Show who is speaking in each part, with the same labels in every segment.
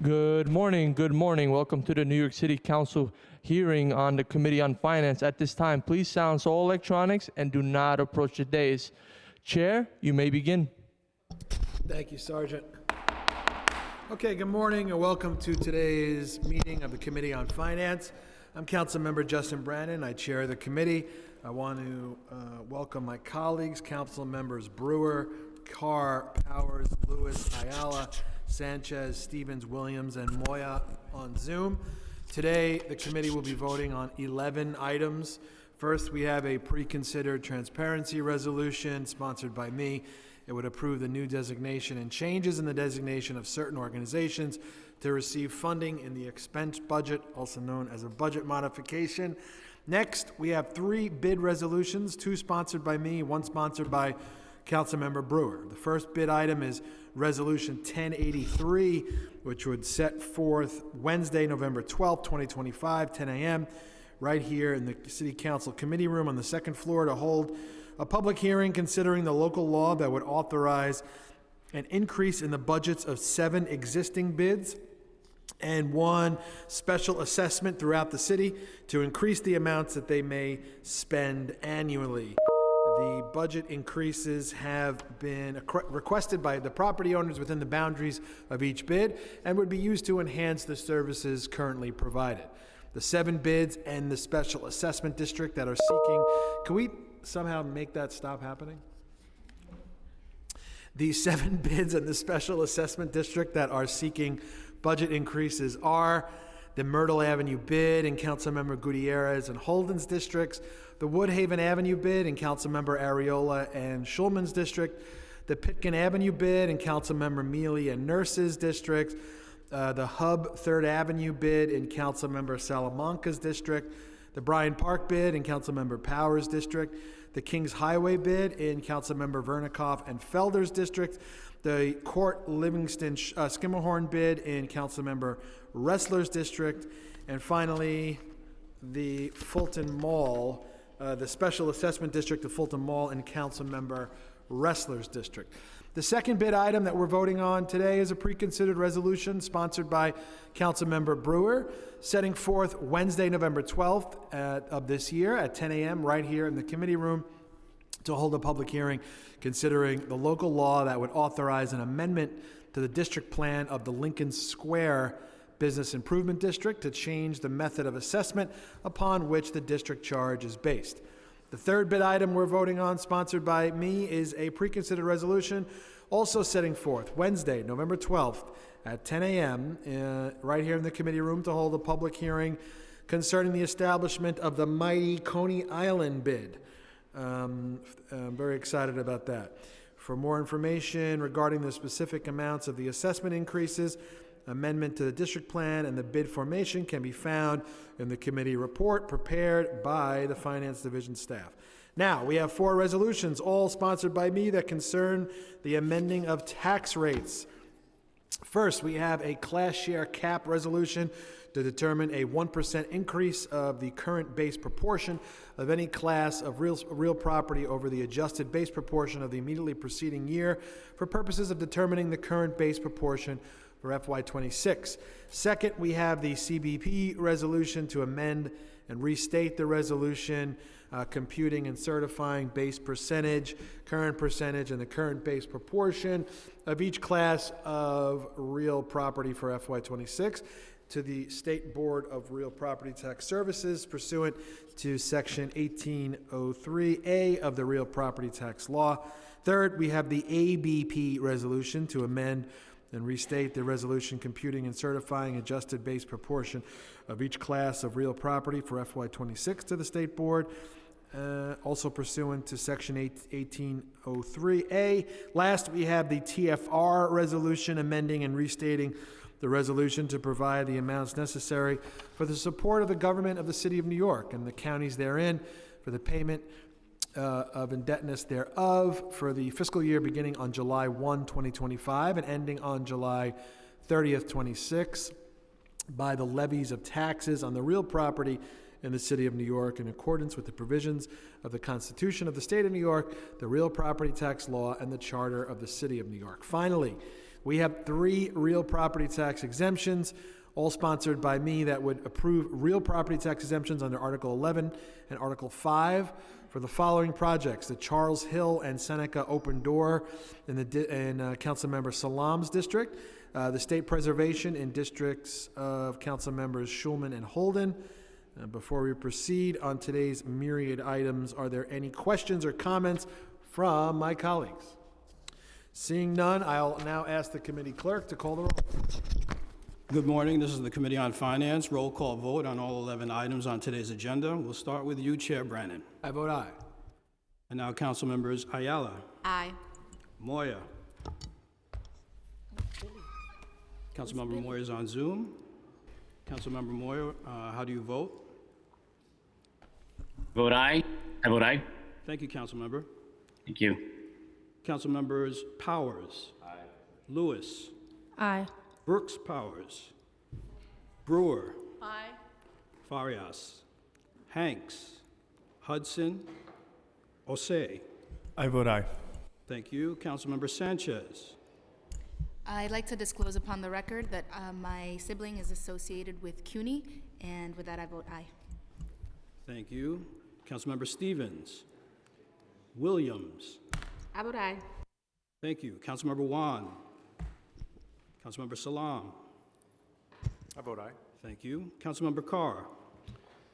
Speaker 1: Good morning. Good morning. Welcome to the New York City Council hearing on the Committee on Finance. At this time, please silence all electronics and do not approach the dais. Chair, you may begin.
Speaker 2: Thank you, Sergeant. Okay, good morning and welcome to today's meeting of the Committee on Finance. I'm Councilmember Justin Brannan. I chair the committee. I want to welcome my colleagues, Council Members Brewer, Carr, Powers, Lewis, Ayala, Sanchez, Stevens, Williams, and Moya on Zoom. Today, the committee will be voting on 11 items. First, we have a pre-considered transparency resolution sponsored by me. It would approve the new designation and changes in the designation of certain organizations to receive funding in the expense budget, also known as a budget modification. Next, we have 3 bid resolutions, 2 sponsored by me, 1 sponsored by Councilmember Brewer. The first bid item is Resolution 1083, which would set forth Wednesday, November 12th, 2025, 10 a.m., right here in the City Council Committee Room on the 2nd floor to hold a public hearing considering the local law that would authorize an increase in the budgets of 7 existing bids and 1 special assessment throughout the city to increase the amounts that they may spend annually. The budget increases have been requested by the property owners within the boundaries of each bid and would be used to enhance the services currently provided. The 7 bids and the special assessment district that are seeking, can we somehow make that stop happening? The 7 bids and the special assessment district that are seeking budget increases are the Myrtle Avenue bid in Councilmember Gutierrez and Holden's districts, the Woodhaven Avenue bid in Councilmember Areola and Schulman's district, the Pitkin Avenue bid in Councilmember Mealy and Nurse's districts, the Hub 3rd Avenue bid in Councilmember Salamanca's district, the Bryant Park bid in Councilmember Powers' district, the Kings Highway bid in Councilmember Vernikoff and Felder's district, the Court Livingston Skimmerhorn bid in Councilmember Ressler's district, and finally the Fulton Mall, the Special Assessment District of Fulton Mall in Councilmember Ressler's district. The second bid item that we're voting on today is a pre-considered resolution sponsored by Councilmember Brewer, setting forth Wednesday, November 12th of this year at 10 a.m. right here in the committee room to hold a public hearing considering the local law that would authorize an amendment to the district plan of the Lincoln Square Business Improvement District to change the method of assessment upon which the district charge is based. The third bid item we're voting on, sponsored by me, is a pre-considered resolution also setting forth Wednesday, November 12th at 10 a.m. Right here in the committee room to hold a public hearing concerning the establishment of the mighty Coney Island bid. I'm very excited about that. For more information regarding the specific amounts of the assessment increases, amendment to the district plan, and the bid formation can be found in the committee report prepared by the Finance Division staff. Now, we have 4 resolutions, all sponsored by me, that concern the amending of tax rates. First, we have a class share cap resolution to determine a 1% increase of the current base proportion of any class of real property over the adjusted base proportion of the immediately preceding year for purposes of determining the current base proportion for FY26. Second, we have the CBP resolution to amend and restate the resolution computing and certifying base percentage, current percentage, and the current base proportion of each class of real property for FY26 to the State Board of Real Property Tax Services pursuant to Section 1803A of the Real Property Tax Law. Third, we have the ABP resolution to amend and restate the resolution computing and certifying adjusted base proportion of each class of real property for FY26 to the State Board, also pursuant to Section 1803A. Last, we have the TFR resolution amending and restating the resolution to provide the amounts necessary for the support of the government of the City of New York and the counties therein for the payment of indebtedness thereof for the fiscal year beginning on July 1, 2025 and ending on July 30th, 26 by the levies of taxes on the real property in the City of New York in accordance with the provisions of the Constitution of the State of New York, the real property tax law, and the Charter of the City of New York. Finally, We have 3 real property tax exemptions, all sponsored by me, that would approve real property tax exemptions under Article 11 and Article 5 for the following projects: the Charles Hill and Seneca Open Door in Councilmember Salam's district, the state preservation in districts of Councilmembers Schulman and Holden. Before we proceed on today's myriad items, are there any questions or comments from my colleagues? Seeing none, I'll now ask the committee clerk to call the roll.
Speaker 3: Good morning. This is the Committee on Finance. Roll call vote on all 11 items on today's agenda. We'll start with you, Chair Brannan.
Speaker 2: I vote aye.
Speaker 3: And now Council Members Ayala,
Speaker 4: Aye.
Speaker 3: Moya. Councilmember Moya is on Zoom. Councilmember Moya, how do you vote?
Speaker 5: Vote aye. I vote aye.
Speaker 3: Thank you, Councilmember.
Speaker 5: Thank you.
Speaker 3: Councilmembers Powers. Aye. Lewis.
Speaker 4: Aye.
Speaker 3: Brooks Powers. Brewer.
Speaker 4: Aye.
Speaker 3: Farias. Hanks. Hudson. Osei.
Speaker 6: I vote aye.
Speaker 3: Thank you. Councilmember Sanchez.
Speaker 4: I'd like to disclose upon the record that my sibling is associated with CUNY, and with that, I vote aye.
Speaker 3: Thank you. Councilmember Stevens. Williams.
Speaker 4: I vote aye.
Speaker 3: Thank you. Councilmember Wan. Councilmember Salam.
Speaker 6: I vote aye.
Speaker 3: Thank you. Councilmember Carr.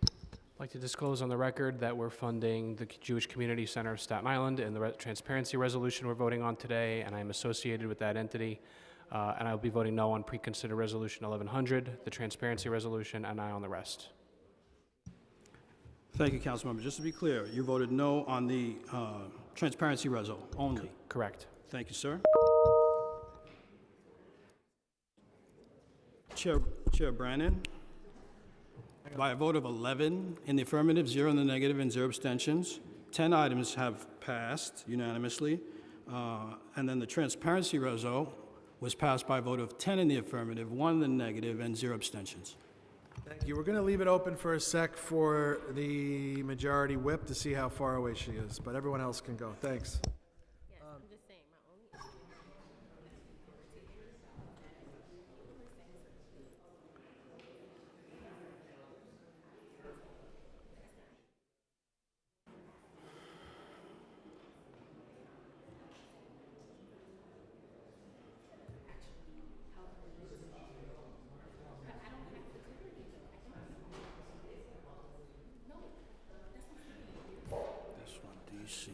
Speaker 7: I'd like to disclose on the record that we're funding the Jewish Community Center of Staten Island in the transparency resolution we're voting on today, and I'm associated with that entity. And I'll be voting no on pre-considered resolution 1100, the transparency resolution, and aye on the rest.
Speaker 3: Thank you, Councilmember. Just to be clear, you voted no on the transparency resol only.
Speaker 7: Correct.
Speaker 3: Thank you, sir. Chair Brannan, by a vote of 11 in the affirmative, 0 in the negative, and 0 abstentions, 10 items have passed unanimously. And then the transparency resol was passed by a vote of 10 in the affirmative, 1 in the negative, and 0 abstentions.
Speaker 2: Thank you. We're going to leave it open for a sec for the majority whip to see how far away she is, but everyone else can go. Thanks.
Speaker 3: This one, DC.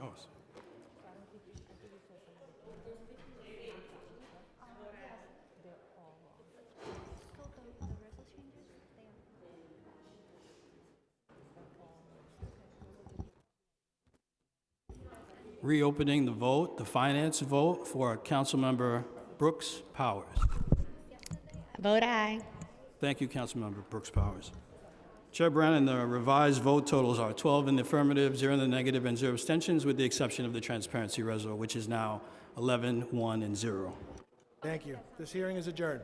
Speaker 3: Oh, reopening the vote, the finance vote for Councilmember Brooks Powers.
Speaker 8: Vote aye.
Speaker 3: Thank you, Councilmember Brooks Powers. Chair Brannan, the revised vote totals are 12 in the affirmative, 0 in the negative, and 0 abstentions, with the exception of the transparency resolution, which is now 11, 1, and 0.
Speaker 2: Thank you. This hearing is adjourned.